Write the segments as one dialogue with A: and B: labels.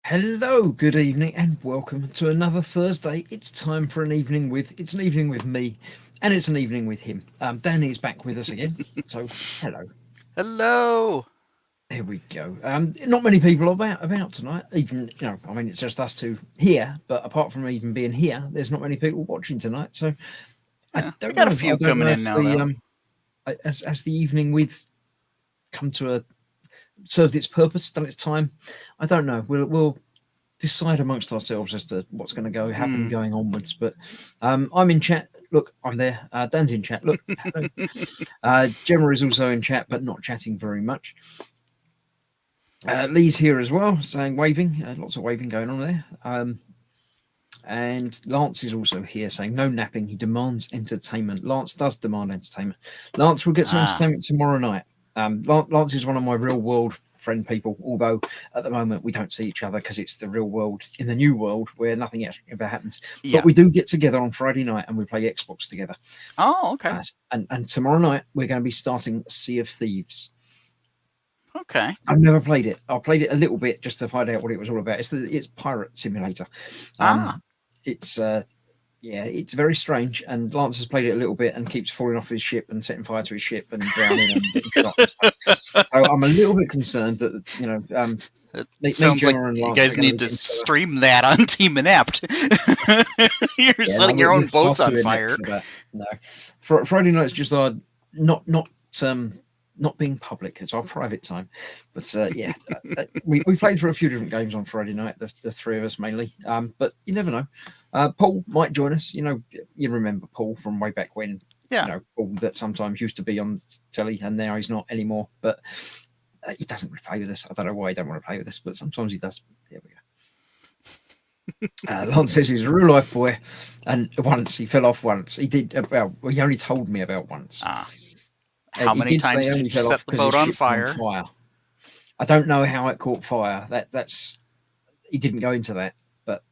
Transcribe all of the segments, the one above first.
A: Hello, good evening, and welcome to another Thursday. It's time for an evening with me, and it's an evening with him. Danny's back with us again, so hello.
B: Hello.
A: There we go. Not many people about tonight. Even I mean, it's just us two here. But apart from even being here, there's not many people watching tonight. So
B: Yeah, I got a few coming in now.
A: As the evening with come to served its purpose, done its time. I don't know. We'll decide amongst ourselves as to what's going to happen going onwards. But I'm in chat. Look, I'm there. Dan's in chat. Look, Gemma is also in chat, but not chatting very much. Lee's here as well, saying waving. Lots of waving going on there. And Lance is also here saying no napping. He demands entertainment. Lance does demand entertainment. Lance will get some entertainment tomorrow night. Lance is one of my real world friend people, although at the moment we don't see each other because it's the real world in the new world where nothing ever happens. Yeah. But we do get together on Friday night and we play Xbox together.
B: Oh, okay.
A: And tomorrow night we're going to be starting Sea of Thieves.
B: Okay.
A: I've never played it. I played it a little bit just to find out what it was all about. It's Pirate Simulator. It's very strange, and Lance has played it a little bit and keeps falling off his ship and setting fire to his ship and drowning and getting shot. So I'm a little bit concerned that
B: it sounds like you guys need to stream that on Team Inept. You're setting your own boats on fire.
A: No, Friday night's just not being public. It's our private time. But we played through a few different games on Friday night, the three of us mainly. But you never know. Paul might join us. You remember Paul from way back when.
B: Yeah.
A: Paul that sometimes used to be on telly and now he's not anymore. But he doesn't really play with us. I don't know why he don't want to play with us, but sometimes he does. There we go. Lance says he's a real life boy, and once he fell off once. He did. He only told me about once.
B: How many times did you set the boat on fire?
A: I don't know how it caught fire. That's he didn't go into that, but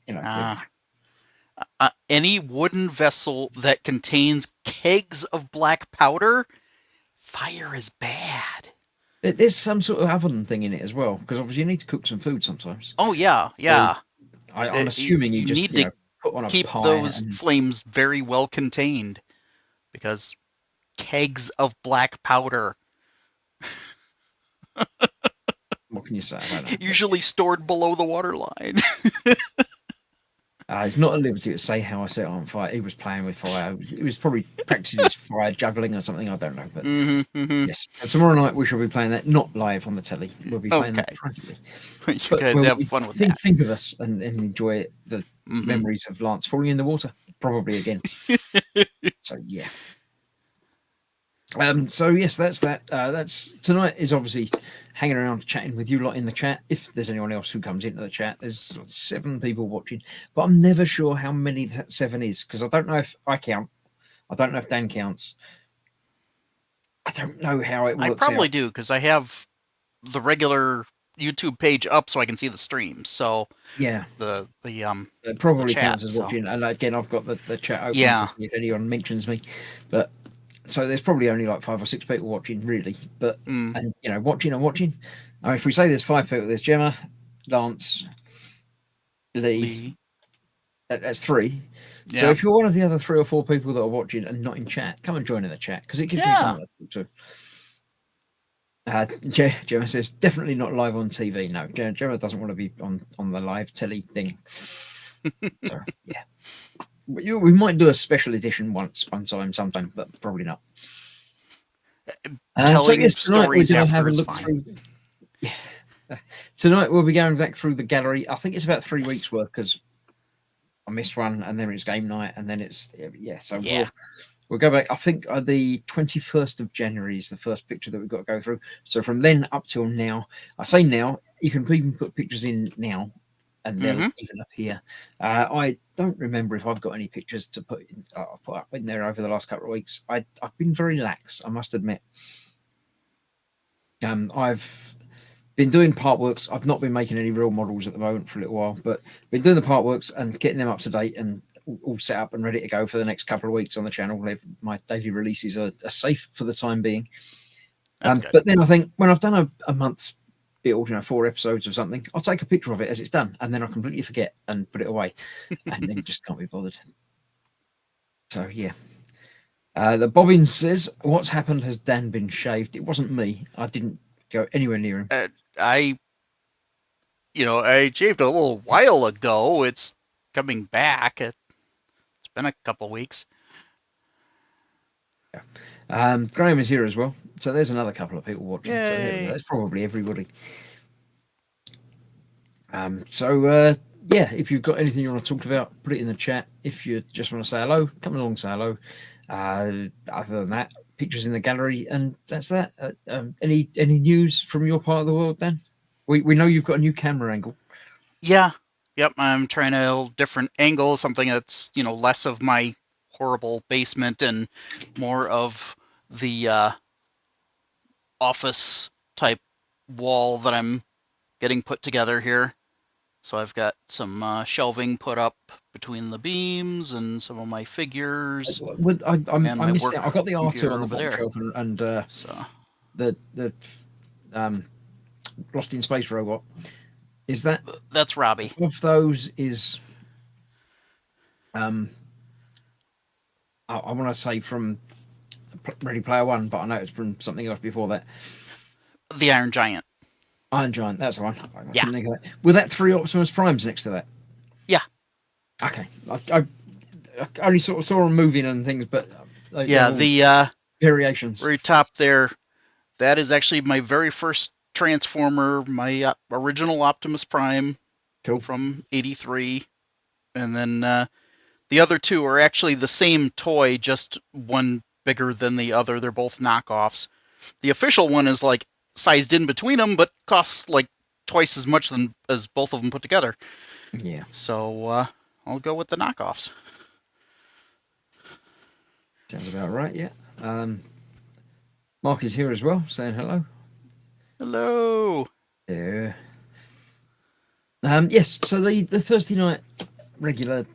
B: any wooden vessel that contains kegs of black powder, fire is bad.
A: There's some sort of oven thing in it as well, because obviously you need to cook some food sometimes.
B: Oh yeah.
A: So I'm assuming you just
B: need to
A: put on a
B: keep
A: pie
B: those flames very well contained, because kegs of black powder.
A: What can you say about that?
B: Usually stored below the waterline.
A: It's not at liberty to say how I set it on fire. He was playing with fire. He was probably practicing his fire juggling or something. I don't know. But yes, and tomorrow night we shall be playing that, not live on the telly. We'll be playing that privately.
B: You guys have fun with that.
A: Think of us and enjoy the memories of Lance falling in the water, probably again. So yeah. So yes, that's that. That's tonight is obviously hanging around chatting with you lot in the chat. If there's anyone else who comes into the chat, there's 7 people watching, but I'm never sure how many that 7 is, because I don't know if I count. I don't know if Dan counts. I don't know how it works.
B: I probably do, because I have the regular YouTube page up so I can see the streams. So
A: yeah,
B: it
A: probably counts as watching. And again, I've got the chat open to see if anyone mentions me, but. So there's probably only like 5 or 6 people watching, really. But and watching. I mean, if we say there's 5 people, there's Gemma, Lance, Lee. That's 3. Yeah. So if you're one of the other 3 or 4 people that are watching and not in chat, come and join in the chat, because it gives me something to talk to. Gemma says definitely not live on TV. No, Gemma doesn't want to be on the live telly thing. So yeah. We might do a special edition one time, sometime, but probably not.
B: Telling stories after is fine.
A: Tonight we'll be going back through the gallery. I think it's about 3 weeks worth, because I missed one, and then it's game night, and then it's So we'll go back. I think the 21st of January is the first picture that we've got to go through. So from then up till now, I say now, you can even put pictures in now. And they'll even appear. I don't remember if I've got any pictures to put up in there over the last couple of weeks. I've been very lax, I must admit. I've been doing part works. I've not been making any real models at the moment for a little while, but been doing the part works and getting them up to date and all set up and ready to go for the next couple of weeks on the channel. My daily releases are safe for the time being. But then I think when I've done a month's build, 4 episodes of something, I'll take a picture of it as it's done, and then I completely forget and put it away, and then just can't be bothered. So yeah. The Bobbins says, "What's happened? Has Dan been shaved?" It wasn't me. I didn't go anywhere near him.
B: I shaved a little while ago. It's coming back. It's been a couple weeks.
A: Yeah. Graham is here as well. So there's another couple of people watching. Yay. So that's probably everybody. If you've got anything you want to talk about, put it in the chat. If you just want to say hello, come along and say hello. Other than that, pictures in the gallery, and that's that. Any news from your part of the world, Dan? We know you've got a new camera angle.
B: Yeah. Yep. I'm trying a different angle, something that's less of my horrible basement and more of the office type wall that I'm getting put together here. So I've got some shelving put up between the beams and some of my figures.
A: I missed out. I've got the R2 on the bookshelf and the Lost in Space robot. Is
B: that's Robbie?
A: Of those is I want to say from Ready Player One, but I know it's from something else before that.
B: The Iron Giant.
A: Iron Giant, that's the one. I couldn't think of that. Were that 3 Optimus Primes next to that?
B: Yeah.
A: Okay. I only sort of saw them moving and things, but
B: the
A: variations.
B: Very top there. That is actually my very first Transformer, my original Optimus Prime.
A: Cool.
B: From '83, and then the other 2 are actually the same toy, just one bigger than the other. They're both knockoffs. The official one is like sized in between them, but costs like twice as much as both of them put together.
A: Yeah.
B: So I'll go with the knockoffs.
A: Sounds about right. Yeah. Mark is here as well, saying hello.
B: Hello.
A: Yeah. Yes. So the Thursday night regular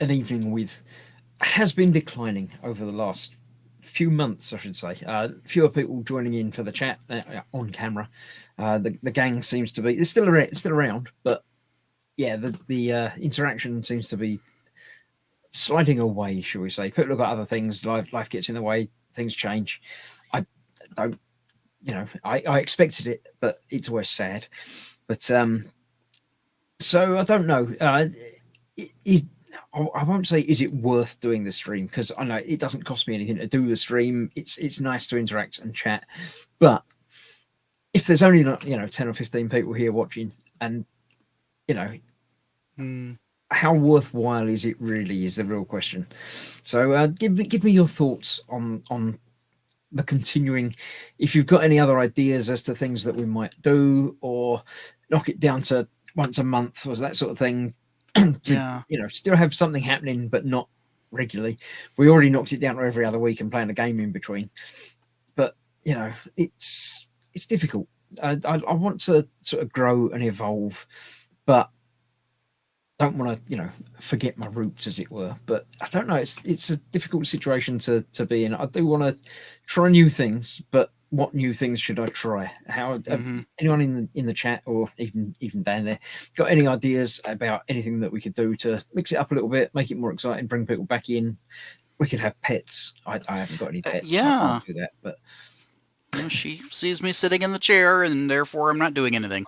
A: An Evening With has been declining over the last few months, I should say. Fewer people joining in for the chat on camera. The gang seems to be it's still around, but yeah, the interaction seems to be sliding away, shall we say? People have got other things. Life gets in the way. Things change. I don't, I expected it, but it's always sad. But so I don't know. Is I won't say is it worth doing the stream, because I know it doesn't cost me anything to do the stream. It's nice to interact and chat, but if there's only 10 or 15 people here watching, and how worthwhile is it really is the real question. So give me your thoughts on the continuing, if you've got any other ideas as to things that we might do, or knock it down to once a month or that sort of thing, to still have something happening but not regularly. We already knocked it down to every other week and playing a game in between, but it's difficult. I want to sort of grow and evolve, but don't want to forget my roots, as it were. But I don't know, it's a difficult situation to be in. I do want to try new things, but what new things should I try? How anyone in the chat, or even down there, got any ideas about anything that we could do to mix it up a little bit, make it more exciting, bring people back in? We could have pets. I haven't got any pets. So I can't do that, but
B: she sees me sitting in the chair, and therefore I'm not doing anything.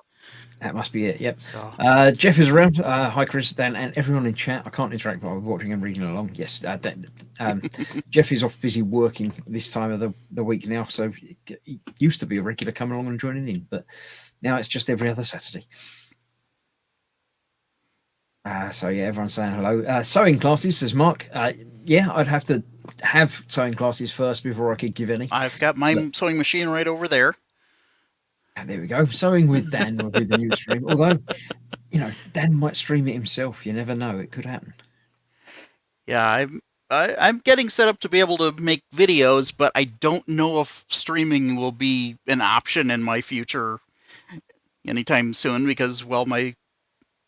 A: That must be it. Yep.
B: So.
A: Jeff is around. Hi, Chris, Dan, and everyone in chat. I can't interact while I'm watching and reading along. Yes, Jeff is off busy working this time of the week now. So he used to be a regular coming along and joining in, but now it's just every other Saturday. So yeah, everyone's saying hello. Sewing classes, says Mark. Yeah, I'd have to have sewing classes first before I could give any.
B: I've got my sewing machine right over there.
A: And there we go. Sewing with Dan will be the new stream. Although, Dan might stream it himself. You never know. It could happen.
B: Yeah, I'm getting set up to be able to make videos, but I don't know if streaming will be an option in my future anytime soon, because, well, my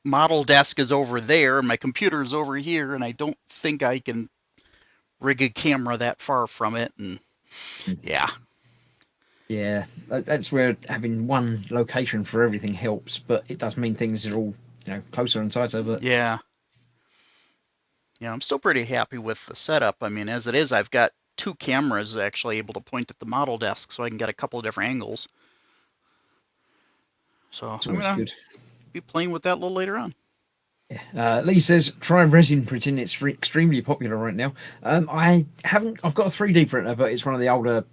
B: model desk is over there and my computer is over here, and I don't think I can rig a camera that far from it. And yeah.
A: Yeah, that's where having one location for everything helps, but it does mean things are all closer and tighter. But
B: yeah, I'm still pretty happy with the setup. I mean, as it is, I've got 2 cameras actually able to point at the model desk, so I can get a couple of different angles. So I'm gonna be playing with that a little later on.
A: Yeah. Lee says try resin printing. It's extremely popular right now. I haven't. I've got a 3D printer, but it's one of the older.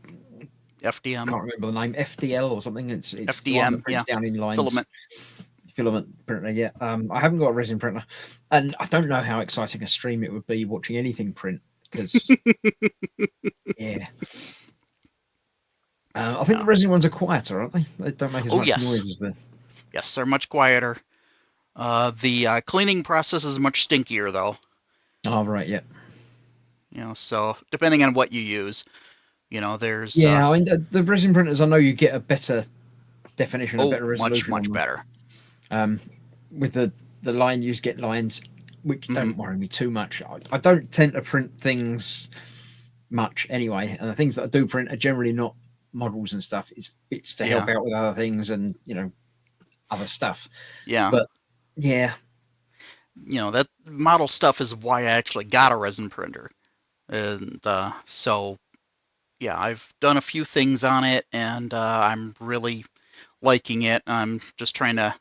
B: FDM.
A: I can't remember the name. FDL or something. It's
B: FDM.
A: Prints down in lines. Filament printer. Yeah. I haven't got a resin printer, and I don't know how exciting a stream it would be watching anything print, because yeah. I think the resin ones are quieter, aren't they? They don't make as much noise as the.
B: Yes, they're much quieter. The cleaning process is much stinkier, though.
A: Oh right, yeah.
B: So depending on what you use. There's
A: I mean the resin printers. I know you get a better definition, a better resolution.
B: Much better.
A: With the line, you get lines which don't worry me too much. I don't tend to print things much anyway, and the things that I do print are generally not models and stuff. It's to help out with other things and other stuff.
B: Yeah.
A: But yeah,
B: that model stuff is why I actually got a resin printer, and so. Yeah, I've done a few things on it, and I'm really liking it. I'm just trying to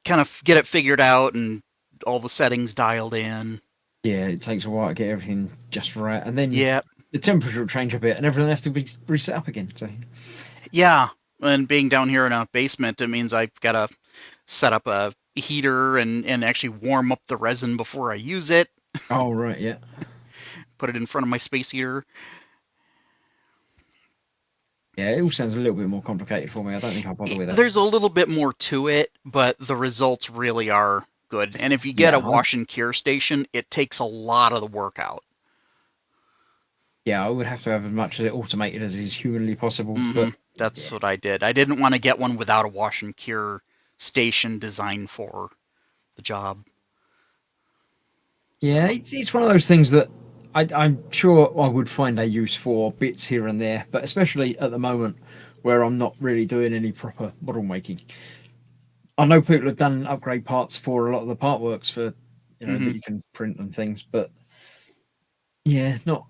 B: kind of get it figured out and all the settings dialed in.
A: Yeah, it takes a while to get everything just right, and then
B: the
A: temperature will change a bit, and everything will have to be reset up again. So
B: yeah, and being down here in a basement, it means I've got to set up a heater and actually warm up the resin before I use it.
A: Oh right, yeah.
B: Put it in front of my space heater.
A: Yeah, it all sounds a little bit more complicated for me. I don't think I'll bother with that.
B: There's a little bit more to it, but the results really are good. And if you get a wash and cure station, it takes a lot of the work out.
A: Yeah, I would have to have as much of it automated as is humanly possible. But
B: That's
A: Yeah.
B: what I did. I didn't want to get one without a wash and cure station designed for the job.
A: Yeah,
B: So
A: it's one of those things that I'm sure I would find a use for bits here and there, but especially at the moment where I'm not really doing any proper model making. I know people have done upgrade parts for a lot of the part works for, that
B: mhm.
A: you can print and things, but yeah, not.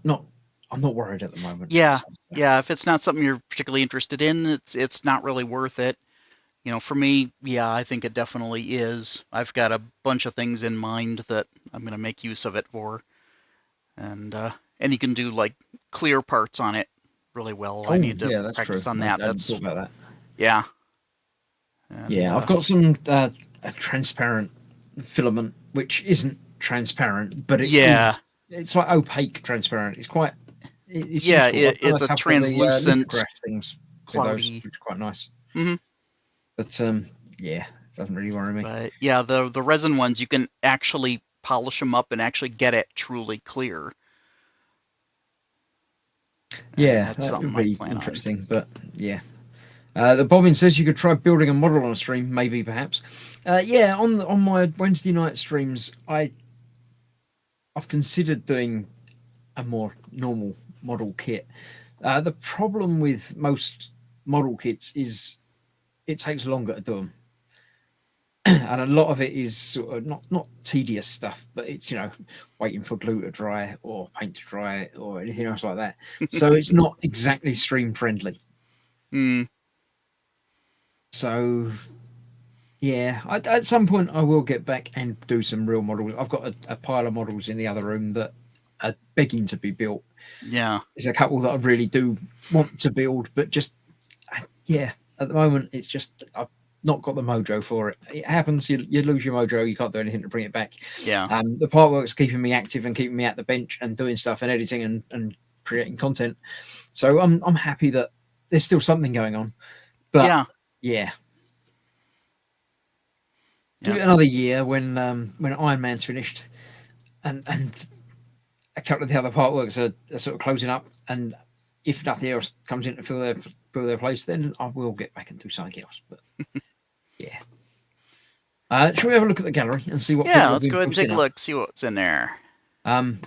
A: I'm not worried at the moment.
B: Yeah,
A: So,
B: yeah. If it's not something you're particularly interested in, it's not really worth it. For me, yeah, I think it definitely is. I've got a bunch of things in mind that I'm gonna make use of it for, and you can do like clear parts on it really well. I
A: oh
B: need to
A: yeah, that's true.
B: practice on
A: I
B: that.
A: hadn't
B: That's
A: thought about that.
B: yeah, and
A: Yeah, I've got some a transparent filament, which isn't transparent, but it
B: yeah,
A: is. It's like opaque transparent. It's
B: yeah.
A: useful. I've done a
B: It's a
A: couple of the
B: translucent,
A: lithograph things with those,
B: cloudy.
A: which are quite nice.
B: hmm
A: But yeah, it doesn't really worry me.
B: But yeah, the resin ones you can actually polish them up and actually get it truly clear, and
A: Yeah,
B: that's
A: that would
B: something I
A: be
B: plan on.
A: interesting. But yeah, the Bobbin says you could try building a model on a stream, maybe perhaps. Yeah, on my Wednesday night streams, I've considered doing a more normal model kit. The problem with most model kits is it takes longer to do them. And a lot of it is sort of not tedious stuff, but it's waiting for glue to dry or paint to dry or anything else like that. So it's not exactly stream friendly.
B: Mm,
A: So yeah, at some point I will get back and do some real models. I've got a pile of models in the other room that are begging to be built.
B: yeah,
A: There's a couple that I really do want to build, but just yeah, at the moment it's just I've not got the mojo for it. It happens, you lose your mojo, you can't do anything to bring it back.
B: yeah,
A: The part work's keeping me active and keeping me at the bench and doing stuff and editing and creating content. So I'm happy that there's still something going on. But
B: yeah,
A: yeah, give
B: yeah.
A: it another year when Iron Man's finished and a couple of the other part works are sort of closing up, and if nothing else comes in to fill their place, then I will get back and do something else. But yeah. Shall we have a look at the gallery and see what
B: Yeah,
A: people have
B: let's
A: been
B: go ahead and take
A: posting
B: a
A: up?
B: look, see what's in there.
A: Um,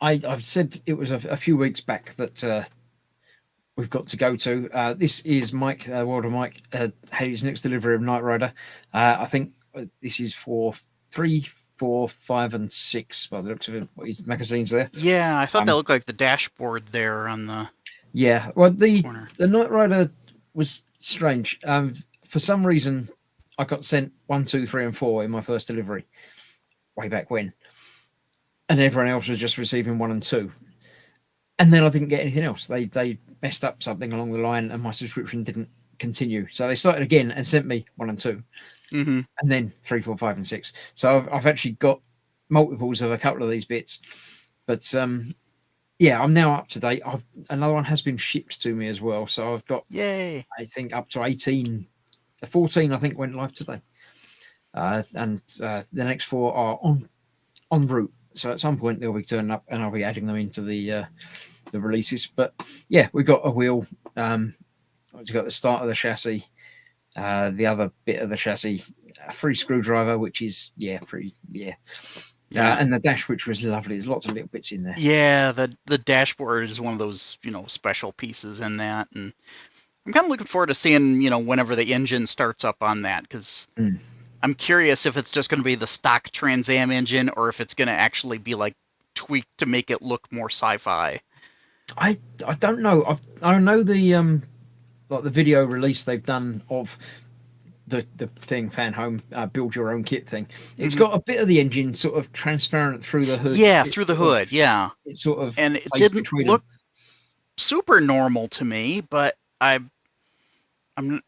A: I've said it was a few weeks back that we've got to go to. This is Mike, Wilder Mike, had his next delivery of Knight Rider. I think this is for 3, 4, 5, and 6 by the looks of it, his magazines there.
B: Yeah, I thought that
A: Um,
B: looked like the dashboard there on the
A: yeah, well, the
B: corner.
A: Knight Rider was strange. For some reason, I got sent 1, 2, 3, and 4 in my first delivery way back when, and everyone else was just receiving 1 and 2. And then I didn't get anything else. They messed up something along the line, and my subscription didn't continue. So they started again and sent me 1 and 2,
B: Mm-hmm.
A: and then 3, 4, 5, and 6. So I've actually got multiples of a couple of these bits, but yeah, I'm now up to date. Another one has been shipped to me as well, so I've got
B: Yay!
A: I think up to 18. 14 I think went live today, and the next 4 are en route. So at some point they'll be turning up, and I'll be adding them into the releases. But yeah, we've got a wheel. We've got the start of the chassis, the other bit of the chassis, a free screwdriver, which is pretty
B: Yeah.
A: and the dash, which was lovely. There's lots of little bits in there.
B: Yeah, the dashboard is one of those, special pieces in that, and I'm kind of looking forward to seeing, whenever the engine starts up on that, because I'm curious if it's just going to be the stock Trans Am engine or if it's going to actually be like tweaked to make it look more sci-fi.
A: I don't know. I know the like the video release they've done of the thing fan home build your own kit thing. It's got a bit of the engine sort of transparent through the hood.
B: Yeah, through the hood, yeah.
A: It sort of
B: And it
A: plays
B: didn't
A: between
B: look
A: them.
B: super normal to me, but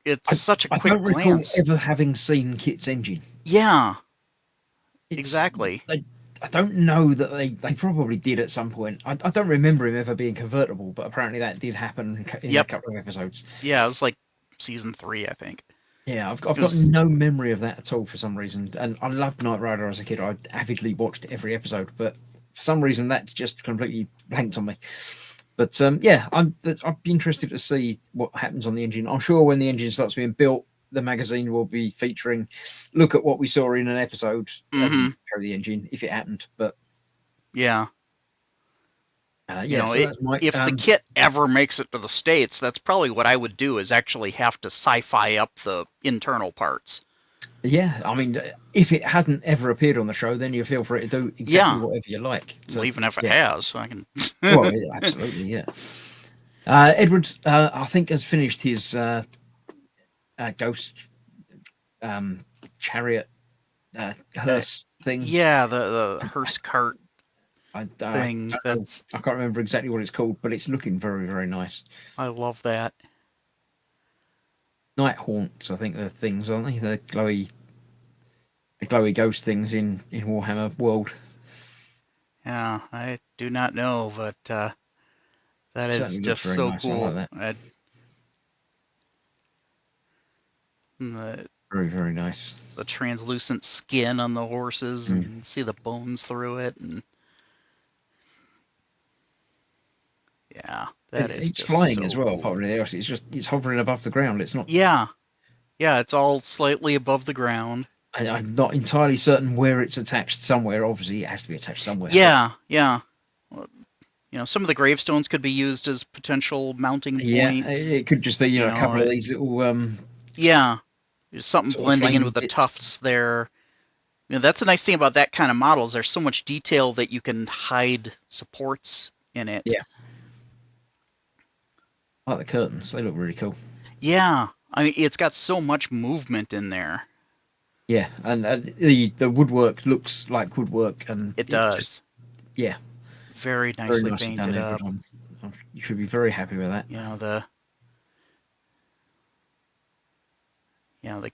B: it's such a
A: I
B: quick
A: don't recall
B: glance.
A: ever having seen Kit's engine.
B: Yeah,
A: It's,
B: exactly.
A: I don't know that they probably did at some point. I don't remember him ever being convertible, but apparently that did happen in a couple of episodes.
B: Yeah, it was like season 3, I think.
A: Yeah, I've got no memory of that at all for some reason. And I loved Knight Rider as a kid. I avidly watched every episode, but for some reason that's just completely blanked on me. But yeah, I'd be interested to see what happens on the engine. I'm sure when the engine starts being built, the magazine will be featuring look at what we saw in an episode and show the engine if it happened. But
B: Yeah.
A: yeah, so that's my
B: if the kit ever makes it to the States, that's probably what I would do, is actually have to sci-fi up the internal parts.
A: Yeah, I mean, if it hadn't ever appeared on the show, then you feel free to do exactly whatever you like. So,
B: well, even if it has, so I can.
A: well, yeah, absolutely, yeah. Edward, I think, has finished his ghost chariot hearse thing.
B: Yeah, the hearse cart thing.
A: I can't remember exactly what it's called, but it's looking very, very nice.
B: I love that.
A: Night haunts, I think, the things, aren't they? The glowy ghost things in Warhammer World.
B: Yeah, I do not know, but that is just so
A: nice.
B: cool.
A: I like
B: that.
A: Very, very nice.
B: The translucent skin on the horses, and see the bones through it, and yeah, it's
A: just flying so as well. Cool. Apart from anything else, it's hovering above the ground. It's not.
B: Yeah, it's all slightly above the ground.
A: I'm not entirely certain where it's attached. Somewhere, obviously, it has to be attached somewhere.
B: Yeah. Well, some of the gravestones could be used as potential mounting points.
A: Yeah, it could just be a couple of these little.
B: Yeah, there's something blending in with the tufts there. That's a nice thing about that kind of model, is there's so much detail that you can hide supports in it.
A: Yeah. I like the curtains; they look really cool.
B: Yeah, I mean, it's got so much movement in there.
A: Yeah, and the woodwork looks like woodwork, and
B: it does.
A: Yeah,
B: very nicely painted up.
A: You should be very happy with that.
B: The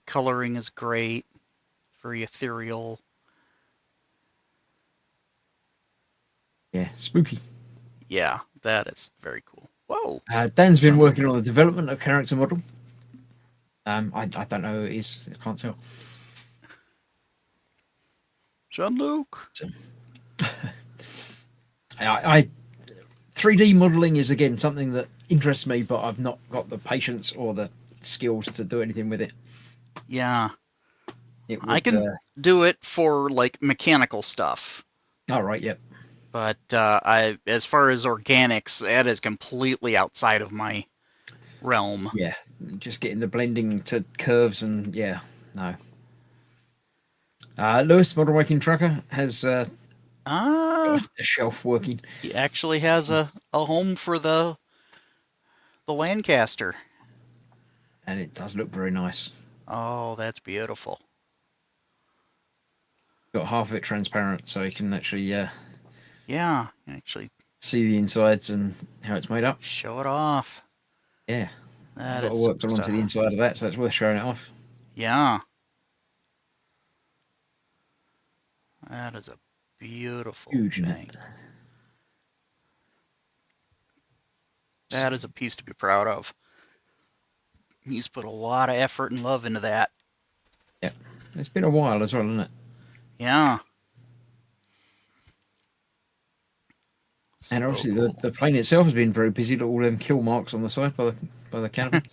B: coloring is great, very ethereal.
A: Yeah, spooky.
B: Yeah, that is very cool. Whoa.
A: Dan's been working on the development of character model. I don't know who it is. I can't tell.
B: Jean-Luc.
A: I 3D modeling is again something that interests me, but I've not got the patience or the skills to do anything with it.
B: Yeah, I can do it for like mechanical stuff.
A: All right, yep.
B: But as far as organics, that is completely outside of my realm.
A: Yeah, just getting the blending to curves and no. Lewis, Model Making Trucker, has a shelf working.
B: He actually has a home for the Lancaster.
A: And it does look very nice.
B: Oh, that's beautiful.
A: Got half of it transparent, so you can actually
B: actually
A: see the insides and how it's made up.
B: Show it off.
A: Yeah.
B: That
A: I've got to work onto the inside of that, so it's worth showing it off.
B: Yeah. That is a beautiful thing. That is a piece to be proud of. He's put a lot of effort and love into that.
A: Yeah. It's been a while as well, hasn't it?
B: Yeah.
A: And obviously the plane itself has been very busy. All them kill marks on the side by the canopy.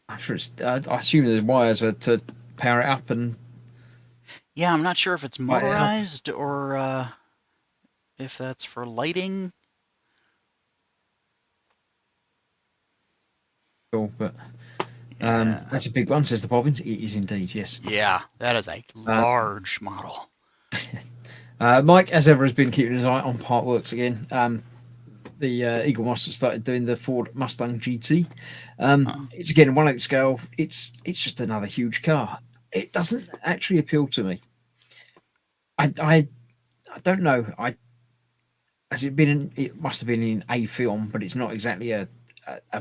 A: I'm sure I assume there's wires to power it up and.
B: Yeah, I'm not sure if it's motorized or if that's for lighting.
A: Cool, but that's a big one, says the Bobbins. It is indeed, yes.
B: Yeah, that is a large model.
A: Mike, as ever, has been keeping his eye on Partworks again. The Eagle Moss has started doing the Ford Mustang GT. It's again 1/8 scale. It's just another huge car. It doesn't actually appeal to me. I don't know. Has it been? It must have been in a film, but it's not exactly a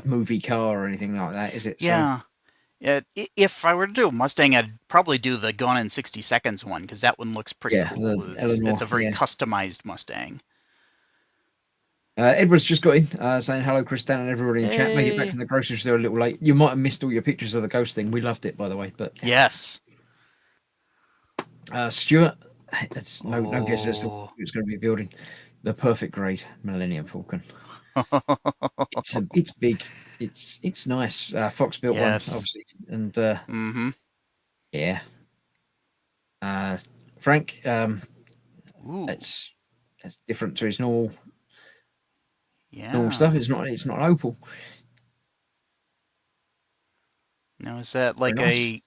A: movie car or anything like that, is it?
B: Yeah. Yeah. If I were to do a Mustang, I'd probably do the Gone in 60 Seconds one, because that one looks pretty cool. It's a very customized Mustang.
A: Edward's just got in saying hello, Chris, Dan, and everybody in chat. Made it back from the grocery store a little late. You might have missed all your pictures of the ghost thing. We loved it, by the way. But
B: yes.
A: Stuart It's no guess as to
B: Oh.
A: who's going to be building the perfect grade Millennium Falcon. It's big. It's nice. Fox built one,
B: Yes.
A: obviously, and
B: Mm-hmm.
A: yeah. Frank,
B: Ooh.
A: it's different to his normal
B: Yeah.
A: stuff. It's not opal.
B: Now is that
A: Very
B: like
A: nice.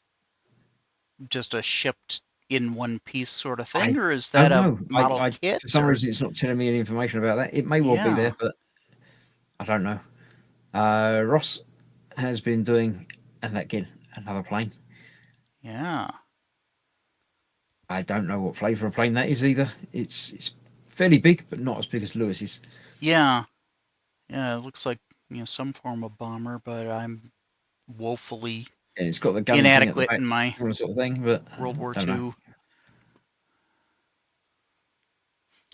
B: just a shipped in one piece sort of
A: I
B: thing, or is that
A: don't
B: a
A: know.
B: model
A: I
B: kit?
A: for some
B: Or
A: reason it's not telling me any information about that. It may well be
B: yeah.
A: there, but I don't know. Ross has been doing, and again another plane.
B: Yeah.
A: I don't know what flavour of plane that is either. It's fairly big, but not as big as Lewis's.
B: Yeah. Yeah. It looks like some form of bomber, but I'm woefully
A: And it's got the gunny thing at the
B: inadequate
A: back,
B: in my
A: sort of thing. But
B: World
A: I
B: War
A: don't know.
B: II.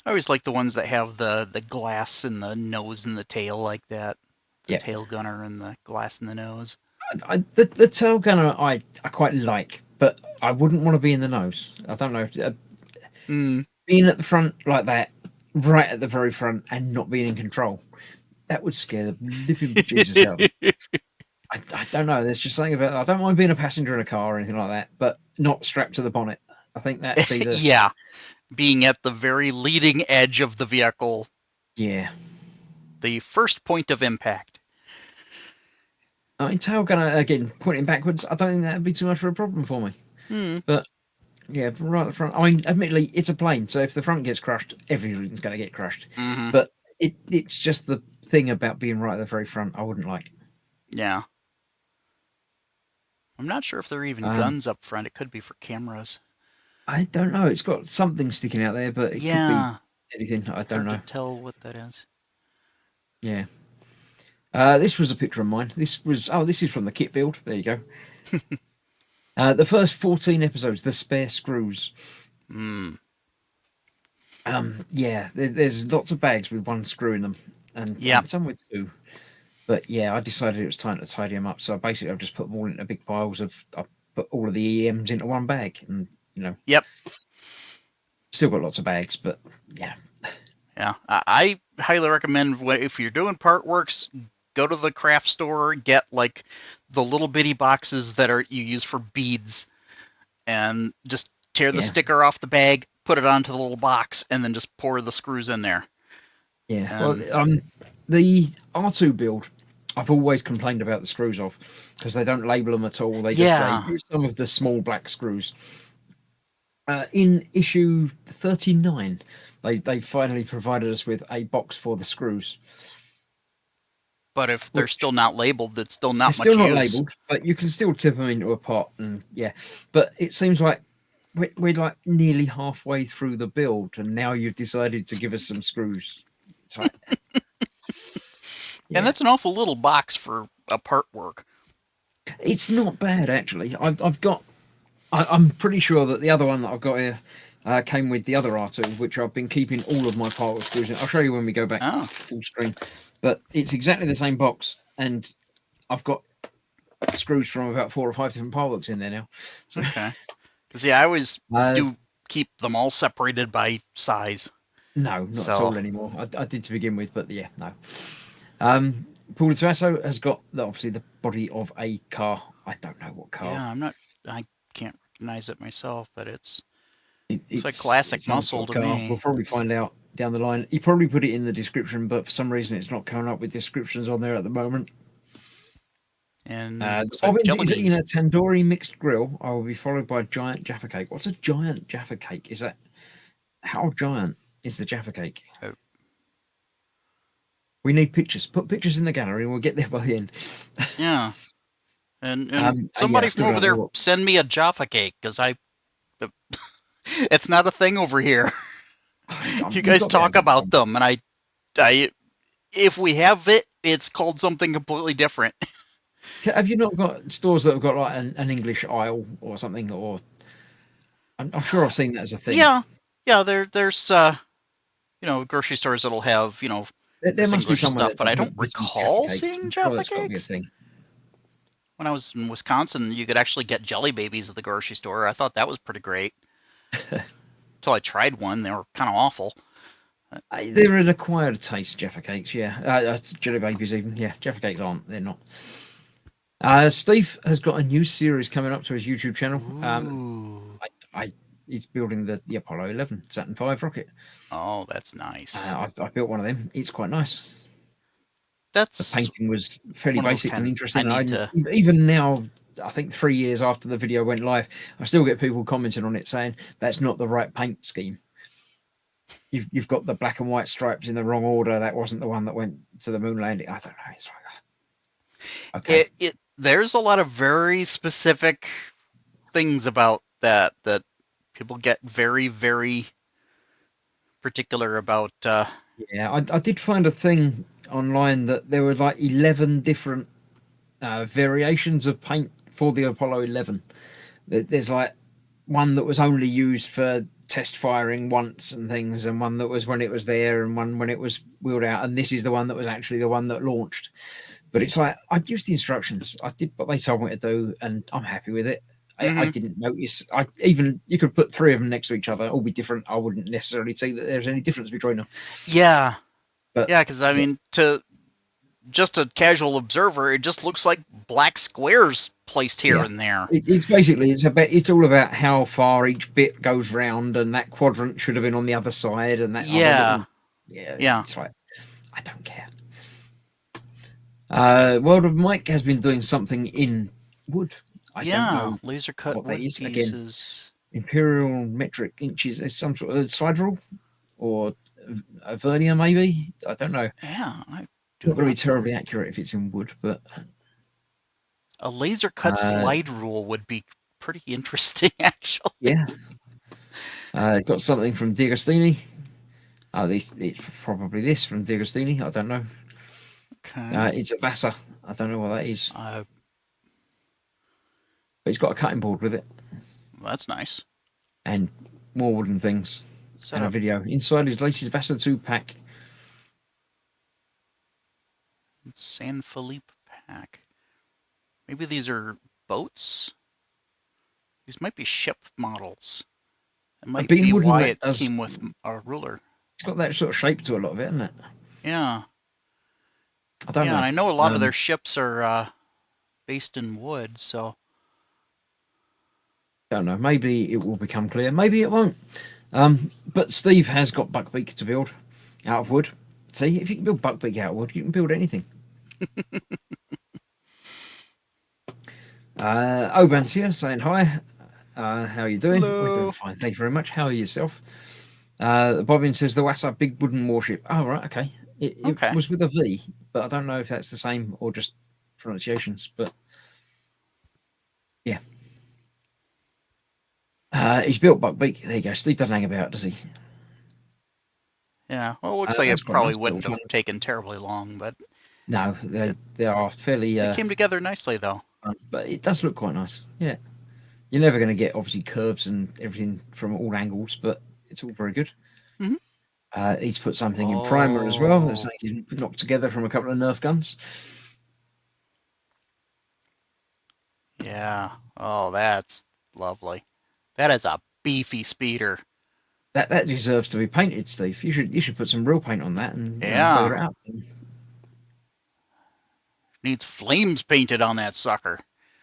B: I always like the ones that have the glass in the nose and the tail like that. The
A: Yeah,
B: tail gunner and the glass in the nose.
A: the tail gunner I quite like, but I wouldn't want to be in the nose. I don't know. Being at the front like that, right at the very front, and not being in control, that would scare the living Jesus out of me. I don't know. There's just something about. I don't mind being a passenger in a car or anything like that, but not strapped to the bonnet. I think that'd be the
B: Yeah. Being at the very leading edge of the vehicle,
A: yeah.
B: the first point of impact.
A: I mean, tail gunner again, pointing backwards. I don't think that'd be too much of a problem for me. But yeah, right at the front. I mean, admittedly, it's a plane, so if the front gets crushed, everything's going to get crushed.
B: Mm-hmm.
A: But it's just the thing about being right at the very front I wouldn't like.
B: Yeah. I'm not sure if there are even guns up front. It could be for cameras.
A: I don't know. It's got something sticking out there, but it could be anything. I don't know.
B: Hard to tell what that is.
A: Yeah. This was a picture of mine. This is from the kit build. There you go. The first 14 episodes, the spare screws. Yeah, there's lots of bags with one screw in them, and some with two. But yeah, I decided it was time to tidy them up. So basically, I've just put them all into big piles I put all of the EMs into one bag, and
B: Yep.
A: Still got lots of bags, but yeah.
B: Yeah, I highly recommend if you're doing part works, go to the craft store, get like the little bitty boxes that you use for beads, and just tear the sticker off the bag, put it onto the little box, and then just pour the screws in there.
A: Yeah. Well, the R2 build, I've always complained about the screws off because they don't label them at all. They just say here's some of the small black screws. In issue 39, they finally provided us with a box for the screws.
B: But if they're still not labeled, it's still not much
A: still not
B: use.
A: labeled, but you can still tip them into a pot, and But it seems like we're like nearly halfway through the build, and now you've decided to give us some screws. It's like,
B: and that's an awful little box for a part work.
A: It's not bad actually. I'm pretty sure that the other one that I've got here came with the other R2, which I've been keeping all of my part screws in. I'll show you when we go back full screen. But it's exactly the same box, and I've got screws from about 4 or 5 different Pilworks in there now. So,
B: okay. Because I always do keep them all separated by size.
A: No, not at all anymore. I did to begin with, but yeah, no. Paul di Tomaso has got obviously the body of a car. I don't know what car.
B: Yeah, I can't recognize it myself, but it's like classic muscle to me.
A: We'll probably find out down the line. He probably put it in the description, but for some reason it's not coming up with descriptions on there at the moment.
B: And
A: Bobbins is eating a tandoori mixed grill. I will be followed by a giant Jaffa cake. What's a giant Jaffa cake? Is that how giant is the Jaffa cake?
B: Oh.
A: We need pictures. Put pictures in the gallery, and we'll get there by the end.
B: Yeah. And somebody from over there send me a Jaffa cake, because it's not a thing over here. You guys talk about them, and I if we have it, it's called something completely different.
A: Have you not got stores that have got like an English aisle or something? Or I'm sure I've seen that as a thing.
B: Yeah. There's grocery stores that'll have
A: there must be some
B: stuff, but I don't recall seeing Jaffa cakes. When I was in Wisconsin, you could actually get Jelly Babies at the grocery store. I thought that was pretty great. until I tried one. They were kind of awful.
A: They're an acquired taste, Jaffa Cakes, yeah. Jelly Babies even, yeah. Jaffa Cakes aren't, they're not. Steve has got a new series coming up to his YouTube channel.
B: Ooh.
A: He's building the Apollo 11 Saturn V rocket.
B: Oh, that's nice.
A: I built one of them. It's quite nice.
B: That's
A: The painting was fairly
B: one of those
A: basic and interesting.
B: I need to-
A: Even now, I think 3 years after the video went live, I still get people commenting on it saying that's not the right paint scheme. You've got the black and white stripes in the wrong order. That wasn't the one that went to the moon landing. I don't know. It's like, okay.
B: There's a lot of very specific things about that people get very, very particular about.
A: Yeah, I did find a thing online that there were like 11 different variations of paint for the Apollo 11. There's like one that was only used for test firing once and things, and one that was when it was there, and one when it was wheeled out, and this is the one that was actually the one that launched. But it's like, I used the instructions, I did what they told me to do, and I'm happy with it. I didn't notice. You could put 3 of them next to each other, all be different. I wouldn't necessarily see that there's any difference between them.
B: Yeah,
A: but
B: yeah, because I mean, to just a casual observer, it just looks like black squares placed here and there.
A: It's basically it's all about how far each bit goes round, and that quadrant should have been on the other side, and that
B: yeah.
A: It's like, I don't care. World of Mike has been doing something in wood. I don't know
B: laser cut wood pieces.
A: Again, imperial metric inches is some sort of slide rule, or a vernier maybe. I don't know.
B: Yeah,
A: not going to be terribly accurate if it's in wood, but
B: a laser cut slide rule would be pretty interesting, actually.
A: Yeah. Got something from D'Agostini. It's probably this from D'Agostini. I don't know.
B: Okay.
A: It's a Vasa. I don't know what that is. But he's got a cutting board with it.
B: Well, that's nice.
A: And more wooden things. And a video. Inside his latest Vasa 2 pack.
B: San Felipe pack. Maybe these are boats? These might be ship models. It might be why it came with a ruler.
A: It's got that sort of shape to a lot of it, isn't it?
B: Yeah.
A: I don't know.
B: Yeah, I know a lot of their ships are based in wood, so.
A: Don't know. Maybe it will become clear. Maybe it won't. But Steve has got Buckbeak to build out of wood. See, if you can build Buckbeak out of wood, you can build anything. Oban's here saying hi. How are you doing?
B: Hello.
A: We're doing fine. Thank you very much. How are you yourself? Bobbin says the Wassa big wooden warship. Oh, right. Okay. It was with a V, but I don't know if that's the same or just pronunciations. But yeah. He's built Buckbeak. There you go. Steve doesn't hang about, does he?
B: Yeah. Well, it looks like it probably wouldn't have taken terribly long, but.
A: No, they are fairly.
B: They came together nicely, though.
A: But it does look quite nice. Yeah. You're never going to get, obviously, curves and everything from all angles, but it's all very good.
B: Mm-hmm.
A: He's put something in primer as well. It's like he's knocked together from a couple of Nerf guns.
B: Yeah. Oh, that's lovely. That is a beefy speeder.
A: That deserves to be painted, Steve. You should put some real paint on that and
B: color
A: it out.
B: Needs flames painted on that sucker.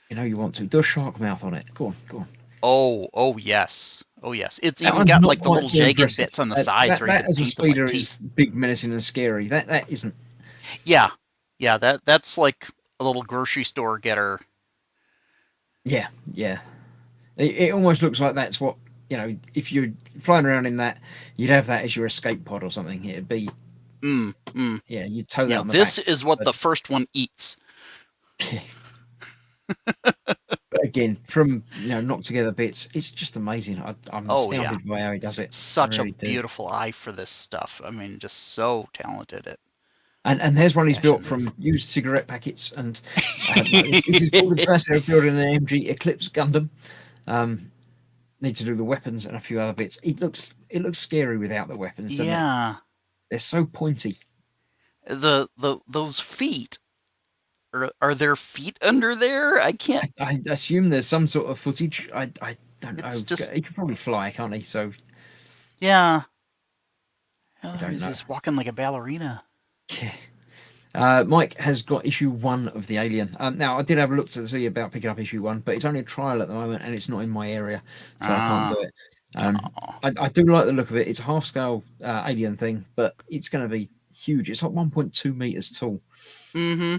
A: You know you want to. Do a shark mouth on it. Go on.
B: Oh yes. Oh yes. It's even got like the little jagged bits on the sides where you can paint them like teeth.
A: Is big, menacing, and scary. That isn't.
B: Yeah. That's like a little grocery store getter.
A: Yeah. It almost looks like that's what, if you're flying around in that, you'd have that as your escape pod or something. It'd be. Yeah, you tow that on the
B: this
A: back,
B: is what the first one eats.
A: But again, from knocked together bits, it's just amazing. I'm astounded by how he does it.
B: Such a beautiful eye for this stuff. I mean, just so talented at.
A: And there's one he's built from used cigarette packets, and this is called the first building an MG Eclipse Gundam. Need to do the weapons and a few other bits. It looks scary without the weapons. Doesn't it? They're so pointy.
B: Those feet. Are there feet under there? I can't.
A: I assume there's some sort of footage. I don't know.
B: Just...
A: He can probably fly, can't he? So
B: Yeah.
A: I
B: Oh,
A: don't
B: he's
A: know.
B: just walking like a ballerina.
A: Yeah. Mike has got issue 1 of the Alien. Now, I did have a look to see about picking up issue 1, but it's only a trial at the moment, and it's not in my area, so I can't do it.
B: Oh.
A: I do like the look of it. It's a half-scale Alien thing, but it's going to be huge. It's like 1.2 meters tall.
B: Mm-hmm.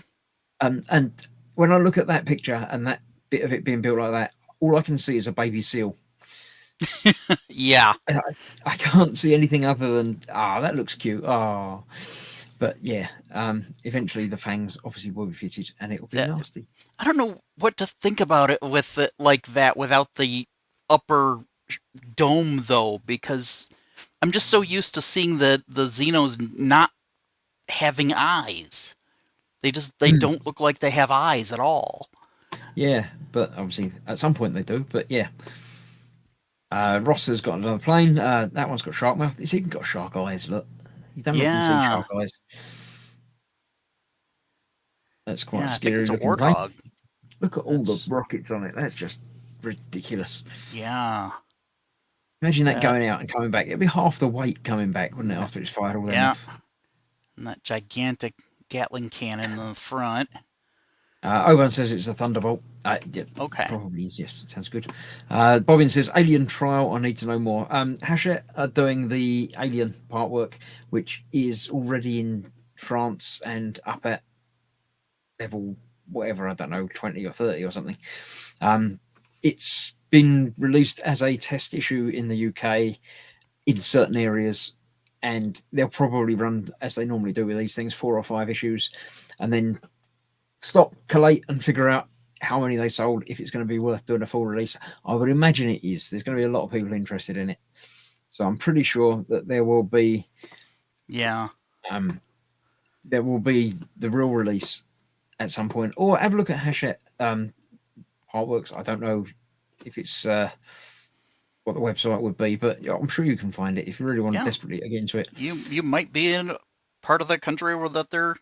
A: And when I look at that picture and that bit of it being built like that, all I can see is a baby seal.
B: Yeah.
A: I can't see anything other than that looks cute. But yeah, eventually the fangs obviously will be fitted, and it will be nasty.
B: I don't know what to think about it with it like that without the upper dome though, because I'm just so used to seeing the Xenos not having eyes. They don't look like they have eyes at all.
A: Yeah, but obviously at some point they do. But yeah. Ross has got another plane. That one's got shark mouth. It's even got shark eyes. Look, you don't often see shark eyes. That's quite a
B: I think
A: scary
B: it's a
A: looking plane.
B: warthog.
A: Look at all the rockets on it. That's just ridiculous.
B: Yeah.
A: Imagine that going out and coming back. It'd be half the weight coming back, wouldn't it, after it's fired all them off?
B: And that gigantic Gatling cannon in the front.
A: Oban says it's a Thunderbolt. Yeah,
B: okay.
A: Probably is, yes. Sounds good. Bobbin says, Alien Trial, I need to know more. Hachette are doing the Alien part work, which is already in France and up at level, whatever, I don't know, 20 or 30 or something. It's been released as a test issue in the UK in certain areas, and they'll probably run, as they normally do with these things, 4 or 5 issues, and then stop, collate, and figure out how many they sold, if it's going to be worth doing a full release. I would imagine it is. There's going to be a lot of people interested in it. So I'm pretty sure that there will be there will be the real release at some point. Or have a look at Hachette artworks. I don't know if it's what the website would be, but I'm sure you can find it if you really want to desperately get into it.
B: You might be in part of the country where that they're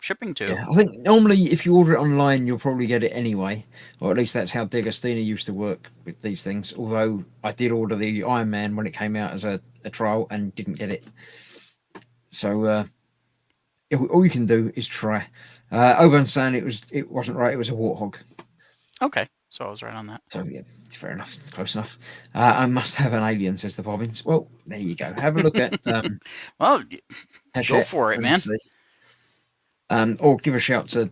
B: shipping to.
A: Yeah, I think normally if you order it online, you'll probably get it anyway, or at least that's how D'Agostino used to work with these things. Although I did order the Iron Man when it came out as a trial and didn't get it. So all you can do is try. Oban's saying it wasn't right. It was a warthog.
B: Okay, so I was right on that.
A: So yeah, fair enough. It's close enough. I must have an alien, says the Bobbins. Well, there you go. Have a look at.
B: Well, go for it, man.
A: Or give a shout to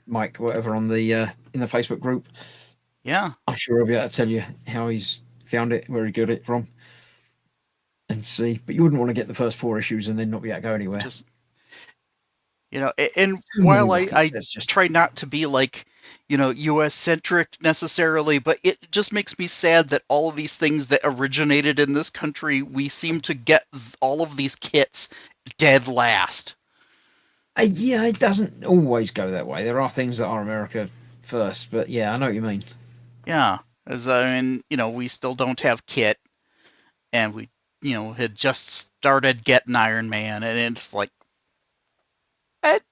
A: Mike, whatever, on the in the Facebook group.
B: Yeah,
A: I'm sure he'll be able to tell you how he's found it, where he got it from, and see. But you wouldn't want to get the first 4 issues and then not be able to go anywhere.
B: Just, and while I try not to be like, U.S. centric necessarily, but it just makes me sad that all of these things that originated in this country, we seem to get all of these kits dead last.
A: Yeah, it doesn't always go that way. There are things that are America first, but yeah, I know what you mean.
B: Yeah, as we still don't have kit, and we, had just started getting Iron Man, and it's like, what?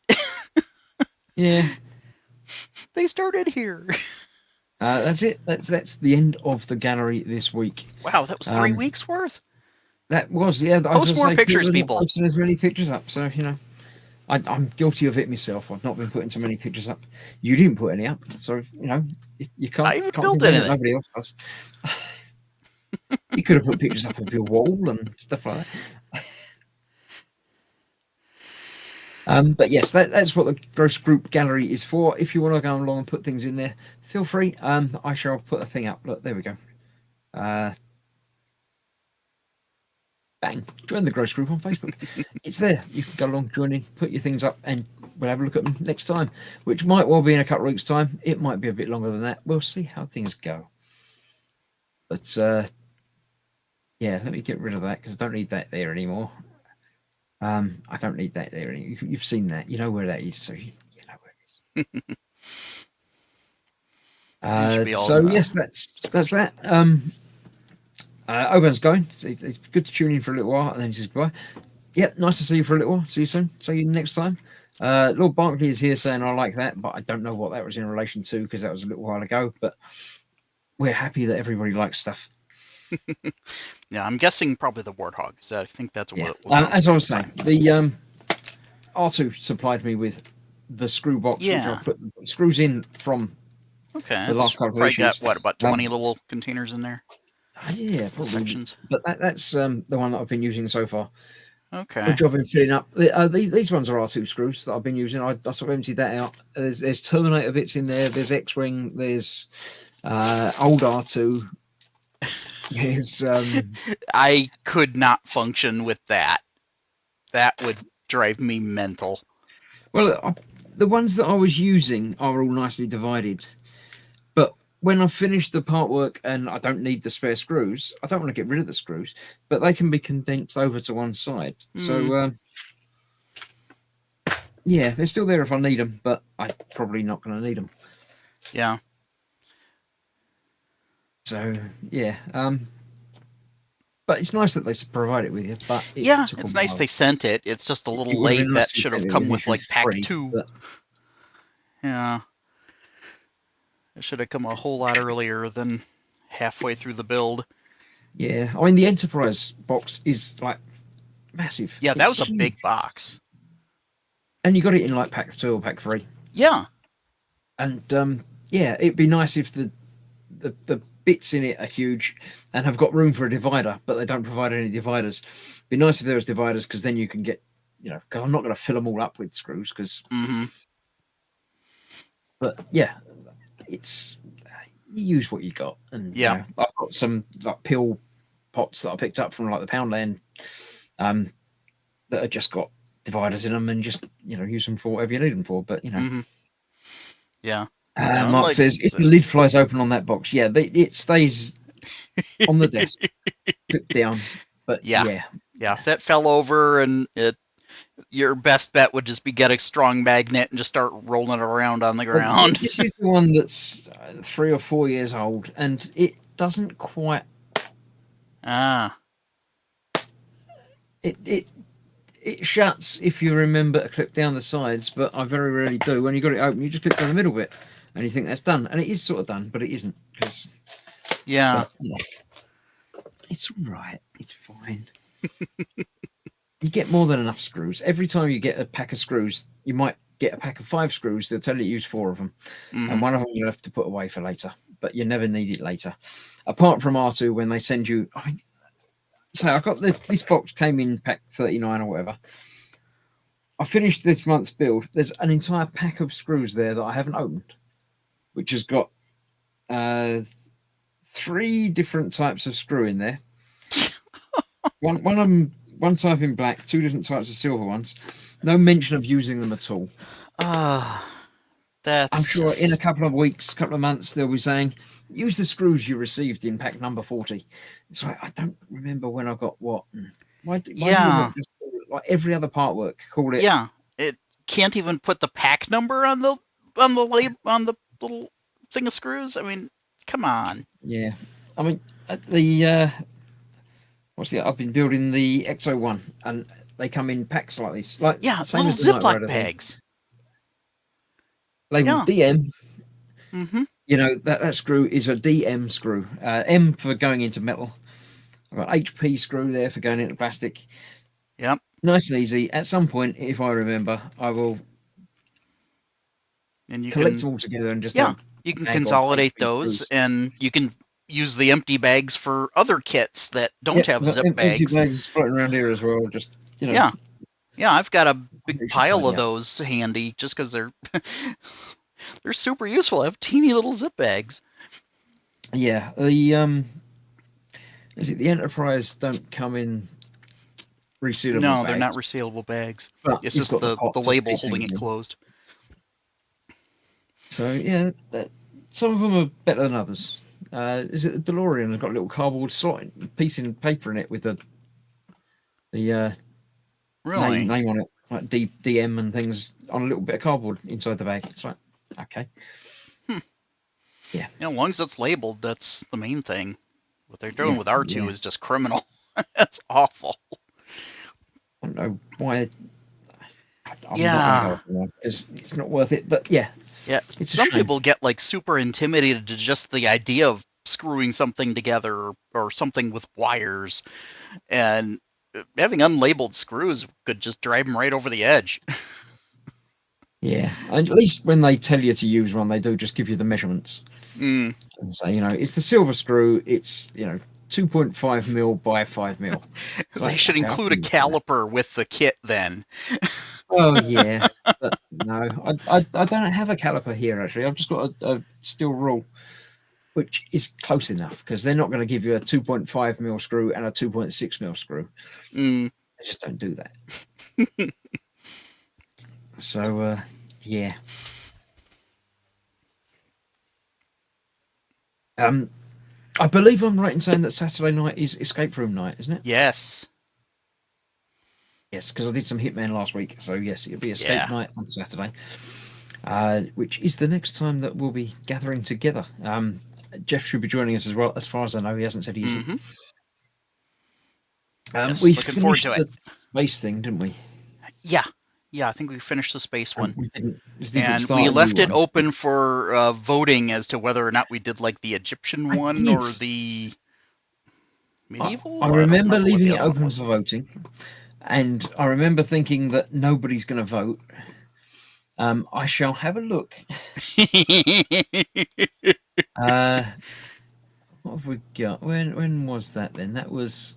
A: Yeah.
B: They started here.
A: That's it. That's the end of the gallery this week.
B: Wow, that was 3 weeks worth.
A: That was, yeah.
B: Post more pictures, people.
A: Posting as many pictures up, so I'm guilty of it myself. I've not been putting so many pictures up. You didn't put any up, so you can't.
B: I even built anything.
A: Nobody else does. You could have put pictures up of your wall and stuff like that. But yes, that's what the Gross Group Gallery is for. If you want to go along and put things in there, feel free. I shall put a thing up. Look, there we go. Bang! Join the Gross Group on Facebook. It's there. You can go along, join in, put your things up, and we'll have a look at them next time, which might well be in a couple of weeks' time. It might be a bit longer than that. We'll see how things go. But yeah, let me get rid of that because I don't need that there anymore. I don't need that there anymore. You've seen that. You know where that is, so you know where it is. So yes, that's that. Oban's going. It's good to tune in for a little while, and then he says goodbye. Yep, nice to see you for a little while. See you soon. See you next time. Lord Barkley is here saying I like that, but I don't know what that was in relation to because that was a little while ago. But we're happy that everybody likes stuff.
B: Yeah, I'm guessing probably the Warthog, 'cause I think that's
A: Yeah.
B: what was on
A: As I was
B: screen at
A: saying,
B: the time.
A: the R2 supplied me with the screw box, which I
B: Yeah.
A: put the screws in from
B: Okay,
A: the
B: it's
A: last couple of
B: probably got
A: issues.
B: what, about 20 little containers in there,
A: Yeah,
B: little
A: probably.
B: sections.
A: But that's the one that I've been using so far,
B: Okay.
A: which I've been filling up. These ones are R2 screws that I've been using. I sort of emptied that out. There's Terminator bits in there. There's X-wing. There's old R2. There's
B: I could not function with that. That would drive me mental.
A: well, the ones that I was using are all nicely divided. But when I finish the part work and I don't need the spare screws, I don't want to get rid of the screws, but they can be condensed over to one side. So yeah, they're still there if I need them, but I'm probably not going to need them.
B: Yeah.
A: So yeah, but it's nice that they provide it with you. But
B: Yeah, it's nice they sent it. It's just a little late.
A: Nice
B: That should have come with like pack 2.
A: But...
B: Yeah. It should have come a whole lot earlier than halfway through the build.
A: Yeah, I mean the Enterprise box is like massive.
B: Yeah, that was a big box.
A: And you got it in like pack 2 or pack 3.
B: Yeah.
A: And yeah, it'd be nice if the bits in it are huge and have got room for a divider, but they don't provide any dividers. It'd be nice if there was dividers, because then you can get, because I'm not going to fill them all up with screws. But yeah, it's you use what you got, and
B: yeah,
A: I've got some like pill pots that I picked up from like the Poundland, that have just got dividers in them, and just use them for whatever you need them for. But
B: yeah.
A: Mark says if the lid flies open on that box, it stays on the desk, clipped down. But yeah,
B: if that fell over, and your best bet would just be get a strong magnet and just start rolling it around on the ground.
A: This is the one that's 3 or 4 years old, and it doesn't quite. It shuts if you remember to clip down the sides, but I very rarely do. When you got it open, you just clip down the middle bit, and you think that's done, and it is sort of done, but it isn't. It's all right. It's fine. You get more than enough screws. Every time you get a pack of screws, you might get a pack of 5 screws. They'll tell you to use 4 of them, and one of them you'll have to put away for later, but you never need it later. Apart from R2, when they send you... So I got this box came in pack 39 or whatever. I finished this month's build. There's an entire pack of screws there that I haven't opened, which has got 3 different types of screw in there. One of them, one type in black, 2 different types of silver ones. No mention of using them at all. I'm sure in a couple of weeks, couple of months, they'll be saying, use the screws you received in pack number 40. It's like, I don't remember when I got what. Why do you just, like every other part work, call it?
B: Yeah, it can't even put the pack number on the label, on the little thing of screws. I mean, come on.
A: Yeah, I mean I've been building the XO1, and they come in packs like this, like
B: same little Ziploc bags.
A: Labeled DM. That screw is a DM screw. M for going into metal. I've got HP screw there for going into plastic.
B: Yep.
A: Nice and easy. At some point, if I remember, I will collect them all together and just
B: you can consolidate those, screws. And you can use the empty bags for other kits that don't have zip bags.
A: Empty bags floating around here as well. Just
B: Yeah, I've got a big pile of those handy just because they're they're super useful. I have teeny little zip bags.
A: Yeah, the Enterprise don't come in resealable.
B: No, they're not resealable bags. But it's just the label holding it closed.
A: So yeah, some of them are better than others. Is it the DeLorean? I've got a little cardboard slot piece in paper in it with the name on it, like DM and things on a little bit of cardboard inside the bag. It's like, okay. Yeah.
B: As long as it's labeled, that's the main thing. What they're doing with R2 is just criminal. That's awful.
A: I don't know why. Because it's not worth it. But yeah.
B: Some people get like super intimidated to just the idea of screwing something together or something with wires, and having unlabeled screws could just drive them right over the edge.
A: Yeah, and at least when they tell you to use one, they do just give you the measurements
B: Mm.
A: and say, it's the silver screw. It's 2.5 mil by 5 mil.
B: They should include a caliper with the kit then.
A: Oh yeah, but no, I don't have a caliper here actually. I've just got a steel rule, which is close enough because they're not going to give you a 2.5 mil screw and a 2.6 mil screw.
B: Mm.
A: They just don't do that. So yeah. I believe I'm right in saying that Saturday night is escape room night, isn't it?
B: Yes.
A: Yes, because I did some Hitman last week, so yes, it'll be escape night on Saturday, which is the next time that we'll be gathering together. Jeff should be joining us as well, as far as I know. He hasn't said he's.
B: Mm-hmm. Yes,
A: we
B: looking forward to it.
A: The space thing, didn't we?
B: Yeah, I think we finished the space one.
A: We didn't
B: we left it open for voting as to whether or not we did like the Egyptian one or the medieval.
A: I remember leaving it open for voting, and I remember thinking that nobody's going to vote. I shall have a look. What have we got? When was that then? That was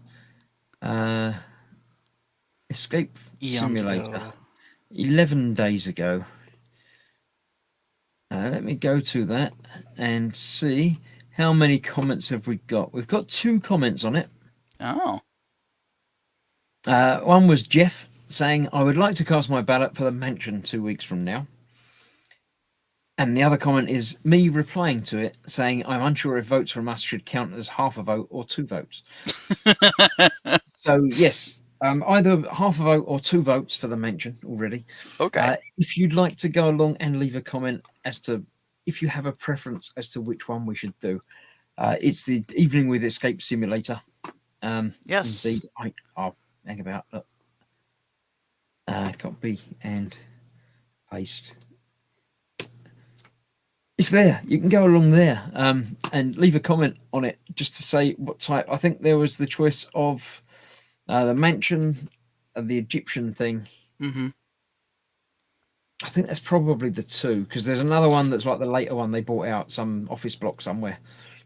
A: Escape Simulator. 11 days ago. Let me go to that and see how many comments have we got. We've got 2 comments on it.
B: Oh.
A: One was Jeff saying, I would like to cast my ballot for the mansion 2 weeks from now. And the other comment is me replying to it saying, I'm unsure if votes from us should count as half a vote or 2 votes. So, yes, either half a vote or 2 votes for the mansion already.
B: Okay.
A: If you'd like to go along and leave a comment as to if you have a preference as to which one we should do, it's the Evening with Escape Simulator.
B: Yes.
A: Indeed. I'll hang about. Look. Copy and paste. It's there. You can go along there and leave a comment on it just to say what type. I think there was the choice of the mansion, the Egyptian thing.
B: Mm-hmm.
A: I think that's probably the 2 because there's another one that's like the later one they bought out, some office block somewhere.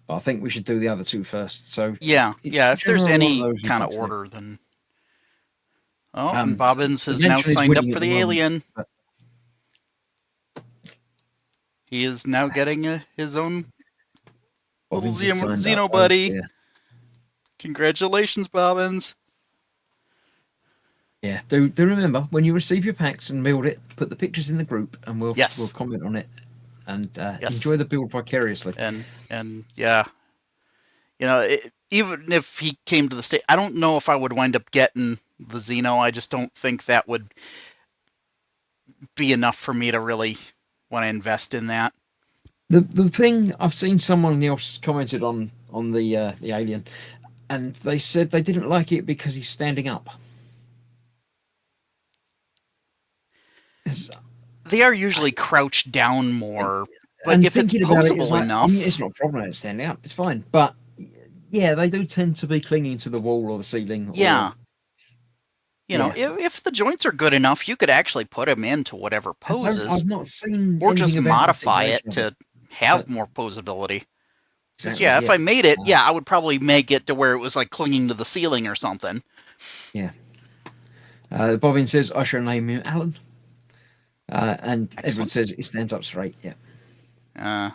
A: But I think we should do the other 2 first. So
B: yeah. If there's any kind of order, then. Oh, and Bobbins has now signed up for the alien. But... He is now getting his own little Xeno buddy. Yeah. Congratulations, Bobbins.
A: Yeah, do remember when you receive your packs and build it, put the pictures in the group, and we'll comment on it and enjoy the build vicariously.
B: And yeah, even if he came to the state, I don't know if I would wind up getting the Xeno. I just don't think that would be enough for me to really want to invest in that.
A: The thing I've seen someone else commented on the alien, and they said they didn't like it because he's standing up.
B: They are usually crouched down more, but if it's posable enough,
A: it's not a problem standing up. It's fine, but yeah, they do tend to be clinging to the wall or the ceiling.
B: Yeah. If the joints are good enough, you could actually put them into whatever poses.
A: I've not seen
B: or just modify it to have more posability. Exactly, if I made it, I would probably make it to where it was like clinging to the ceiling or something.
A: Yeah. Bobbin says, I shall name him Alan. And Excellent. Edward says he stands up straight. Yeah.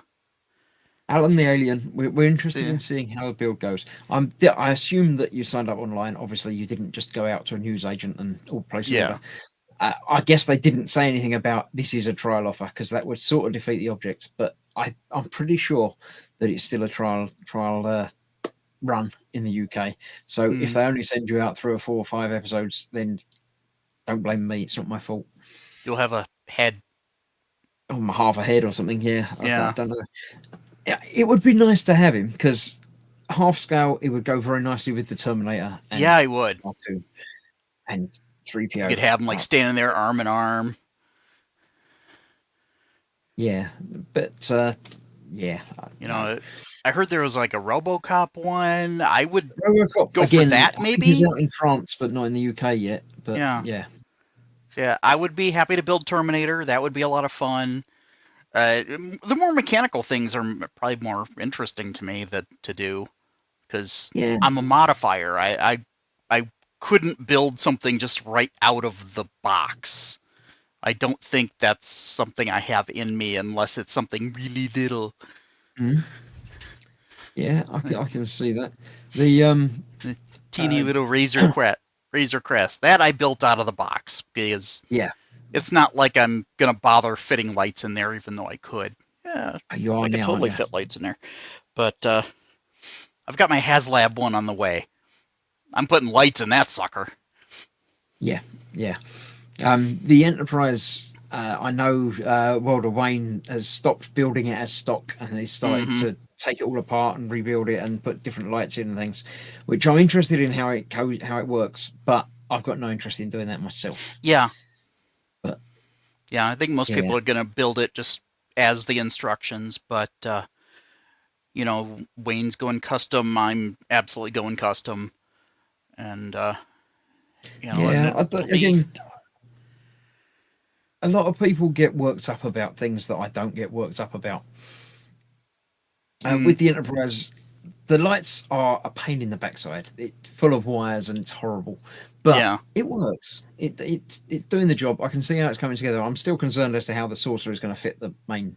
A: Alan the alien. We're interested in seeing how the build goes. I assume that you signed up online. Obviously, you didn't just go out to a newsagent and place an order. I guess they didn't say anything about this is a trial offer because that would sort of defeat the object. But I'm pretty sure that it's still a trial run in the UK. So if they only send you out 3 or 4 or 5 episodes, then don't blame me. It's not my fault.
B: You'll have a head.
A: Half a head or something. Yeah. I don't know. It would be nice to have him because half scale, it would go very nicely with the Terminator. And
B: it would.
A: And 3PO.
B: You could have him like standing there arm in arm.
A: Yeah, but yeah,
B: You
A: no.
B: know, I heard there was like a RoboCop one. I would
A: RoboCop
B: go for
A: again.
B: that
A: I think he's
B: maybe.
A: out in France, but not in the UK yet. But
B: Yeah.
A: yeah,
B: So, yeah, I would be happy to build Terminator. That would be a lot of fun. The more mechanical things are probably more interesting to me to do because
A: yeah.
B: I'm a modifier. I couldn't build something just right out of the box. I don't think that's something I have in me unless it's something really little.
A: Mm. Yeah, I can see that. The
B: Teeny little Razor Crest. That I built out of the box because
A: yeah,
B: it's not like I'm gonna bother fitting lights in there, even though I could. Yeah,
A: you are
B: I could
A: now, aren't
B: totally
A: you?
B: fit lights in there. But I've got my HasLab one on the way. I'm putting lights in that sucker.
A: Yeah, yeah. The Enterprise, I know World of Wayne has stopped building it as stock and they started to take it all apart and rebuild it and put different lights in and things, which I'm interested in how it works, but I've got no interest in doing that myself.
B: Yeah.
A: But
B: yeah, I think most people are gonna build it just as the instructions, but you know, Wayne's going custom. I'm absolutely going custom, and you know, and it'll be
A: again, a lot of people get worked up about things that I don't get worked up about. With the Enterprise, the lights are a pain in the backside. It's full of wires and it's horrible, but it works. It's doing the job. I can see how it's coming together. I'm still concerned as to how the saucer is going to fit the main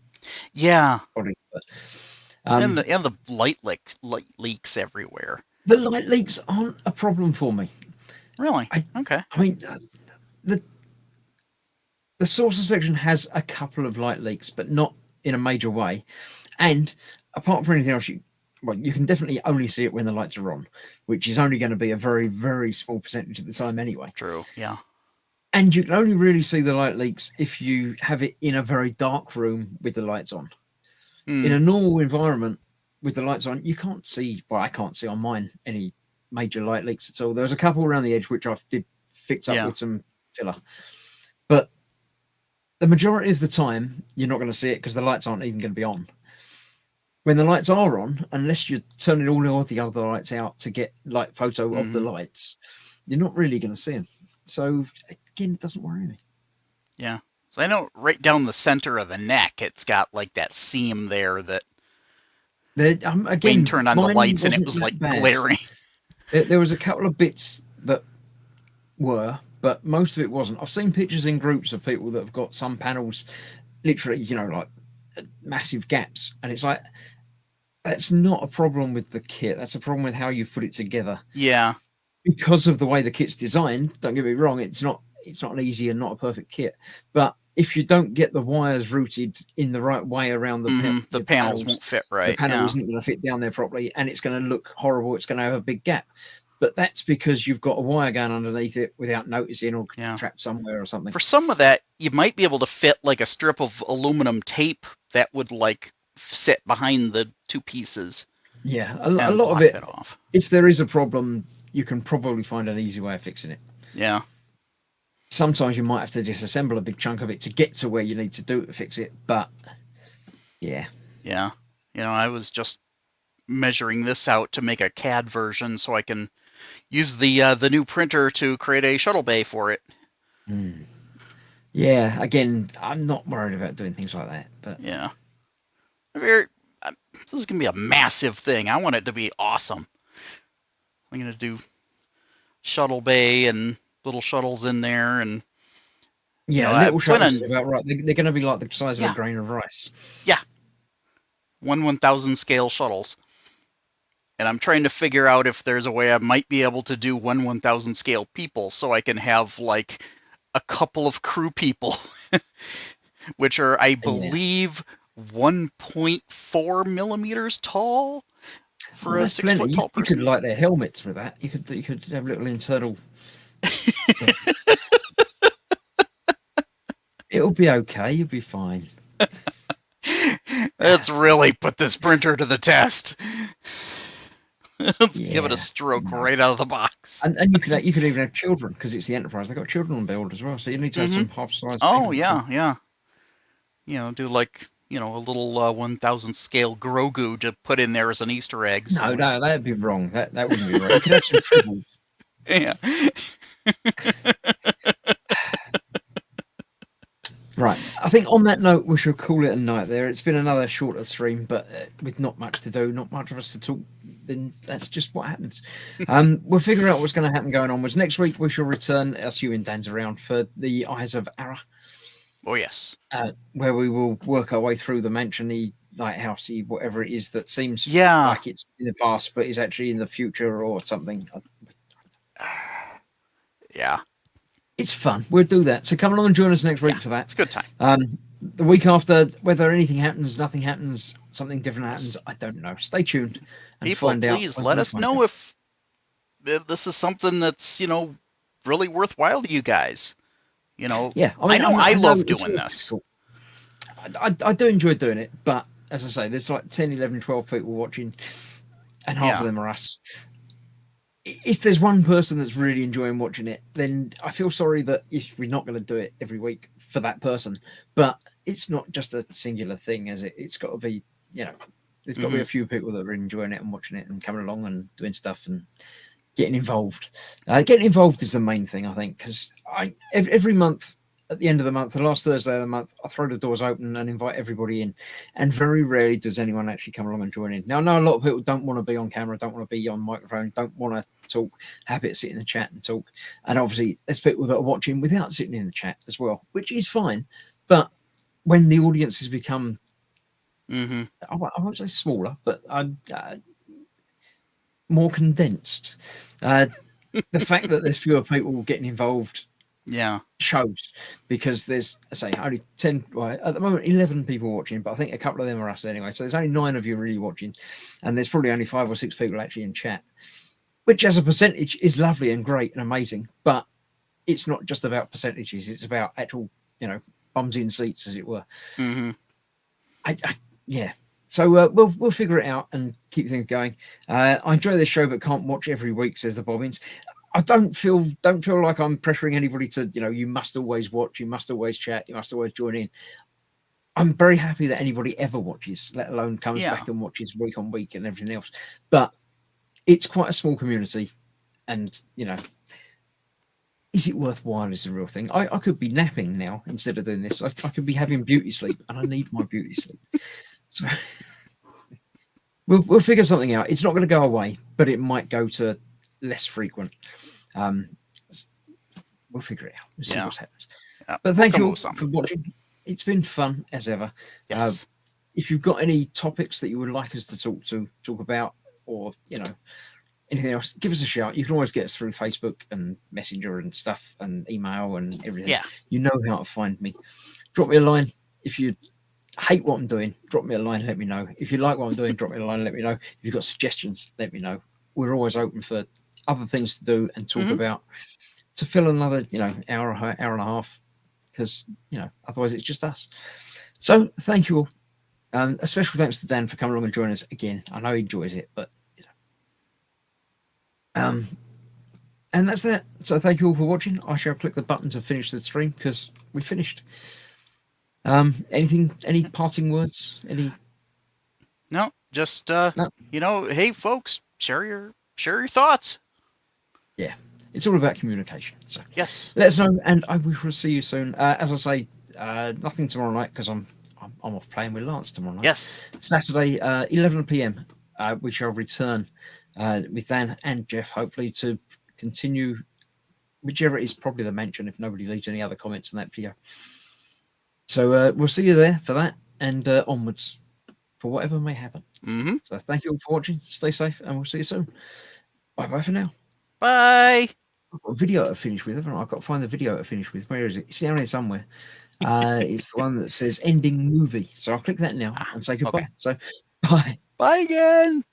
A: body. But,
B: and the light leaks everywhere.
A: The light leaks aren't a problem for me.
B: Really? Okay.
A: I mean, the saucer section has a couple of light leaks, but not in a major way. And apart from anything else, you can definitely only see it when the lights are on, which is only going to be a very, very small percentage of the time anyway.
B: True, yeah.
A: And you can only really see the light leaks if you have it in a very dark room with the lights on. In a normal environment with the lights on, you can't see, well, I can't see on mine any major light leaks at all. There's a couple around the edge, which I did fix up with some filler. But the majority of the time, you're not going to see it because the lights aren't even going to be on. When the lights are on, unless you're turning all the other lights out to get light photo of the lights, you're not really going to see them. So again, it doesn't worry me.
B: Yeah. So I know right down the center of the neck, it's got like that seam there that
A: again,
B: Wayne turned on the lights and it was like glaring.
A: There was a couple of bits that were, but most of it wasn't. I've seen pictures in groups of people that have got some panels literally, you know, like massive gaps, and it's like, that's not a problem with the kit. That's a problem with how you put it together.
B: Yeah.
A: Because of the way the kit's designed, don't get me wrong, it's not an easy and not a perfect kit. But if you don't get the wires routed in the right way around
B: the panels won't fit right.
A: The panel isn't going to fit down there properly, and it's going to look horrible. It's going to have a big gap. But that's because you've got a wire going underneath it without noticing, or trapped somewhere or something.
B: For some of that, you might be able to fit like a strip of aluminum tape that would like sit behind the two pieces.
A: Yeah, a lot of it, if there is a problem, you can probably find an easy way of fixing it.
B: Yeah.
A: Sometimes you might have to disassemble a big chunk of it to get to where you need to do to fix it, but yeah.
B: Yeah. You know, I was just measuring this out to make a CAD version so I can use the new printer to create a shuttle bay for it.
A: Yeah, again, I'm not worried about doing things like that, but
B: yeah. This is going to be a massive thing. I want it to be awesome. I'm going to do shuttle bay and little shuttles in there, and
A: little shuttles is about right. They're going to be like the size of a grain of rice.
B: Yeah, 1/1000 scale shuttles, and I'm trying to figure out if there's a way I might be able to do 1/1000 scale people, so I can have like a couple of crew people, which are, I believe, 1.4 millimeters tall for a 6 foot tall person.
A: You could light their helmets with that. You could have little internal. It'll be okay. You'll be fine.
B: Let's really put this printer to the test. Let's give it a stroke right out of the box.
A: And you could even have children, because it's the Enterprise. They've got children on board as well, so you need to have some half-size.
B: Oh yeah. You know, do like a little 1000 scale Grogu to put in there as an Easter egg. So.
A: No, that'd be wrong. That wouldn't be right. You could have some tribbles.
B: Yeah.
A: Right. I think on that note, we should call it a night there. It's been another shorter stream, but with not much to do, not much of us to talk, then that's just what happens. We'll figure out what's going to happen going onwards. Next week, we shall return, assuming Dan's around, for the Eyes of Ara.
B: Oh, yes.
A: Where we will work our way through the mansion-y, lighthousey, whatever it is that seems like it's in the past, but is actually in the future or something.
B: Yeah.
A: It's fun. We'll do that. So come along and join us next week for that.
B: It's a good time.
A: The week after, whether anything happens, nothing happens, something different happens, I don't know. Stay tuned and
B: People,
A: find out.
B: Please let us know if this is something that's, really worthwhile to you guys.
A: Yeah,
B: I know I love doing this.
A: I do enjoy doing it, but as I say, there's like 10, 11, 12 people watching, and half of them are us. If there's one person that's really enjoying watching it, then I feel sorry that if we're not going to do it every week for that person. But it's not just a singular thing, is it? It's got to be, there's got to be a few people that are enjoying it and watching it and coming along and doing stuff and getting involved. Getting involved is the main thing, I think, because every month, at the end of the month, the last Thursday of the month, I throw the doors open and invite everybody in. And very rarely does anyone actually come along and join in. Now, I know a lot of people don't want to be on camera, don't want to be on microphone, don't want to talk, happy to sit in the chat and talk. And obviously, there's people that are watching without sitting in the chat as well, which is fine. But when the audiences become, I won't say smaller, but more condensed, the fact that there's fewer people getting involved shows, because there's, I say, only 10, well, at the moment 11 people watching, but I think a couple of them are us anyway, so there's only 9 of you really watching, and there's probably only 5 or 6 people actually in chat, which as a percentage is lovely and great and amazing, but it's not just about percentages, it's about actual, bums in seats, as it were. So we'll figure it out and keep things going. I enjoy this show, but can't watch every week, says the Bobbins. I don't feel like I'm pressuring anybody to, you must always watch, you must always chat, you must always join in. I'm very happy that anybody ever watches, let alone comes back and watches week on week and everything else. But it's quite a small community, and is it worthwhile is the real thing. I could be napping now instead of doing this. I could be having beauty sleep, and I need my beauty sleep. So we'll figure something out. It's not going to go away, but it might go to less frequent. We'll figure it out. We'll see what happens. But thank you all for watching. It's been fun as ever.
B: Yes.
A: If you've got any topics that you would like us to talk about, or anything else, give us a shout. You can always get us through Facebook and Messenger and stuff, and email and everything.
B: Yeah.
A: You know how to find me. Drop me a line. If you hate what I'm doing, drop me a line, let me know. If you like what I'm doing, drop me a line, let me know. If you've got suggestions, let me know. We're always open for other things to do and talk about, to fill another hour and a half, because otherwise it's just us. So thank you all. A special thanks to Dan for coming along and joining us again. I know he enjoys it, but and that's that. So thank you all for watching. I shall click the button to finish the stream, because we finished. Any parting words?
B: No, just hey folks, share your thoughts. Yeah,
A: it's all about communication. So
B: yes,
A: let us know, and we will see you soon. As I say, nothing tomorrow night, because I'm off playing with Lance tomorrow night.
B: Yes,
A: Saturday, 11 p.m. We shall return with Dan and Jeff, hopefully, to continue whichever it is, probably the mention, if nobody leaves any other comments on that video. So we'll see you there for that, and onwards for whatever may happen. So thank you all for watching. Stay safe, and we'll see you soon. Bye for now.
B: Bye.
A: I've got a video to finish with, haven't I? I've got to find the video to finish with. Where is it? It's down here somewhere. It's the one that says ending movie. So I'll click that now and say goodbye.
B: Okay.
A: So bye.
B: Bye again.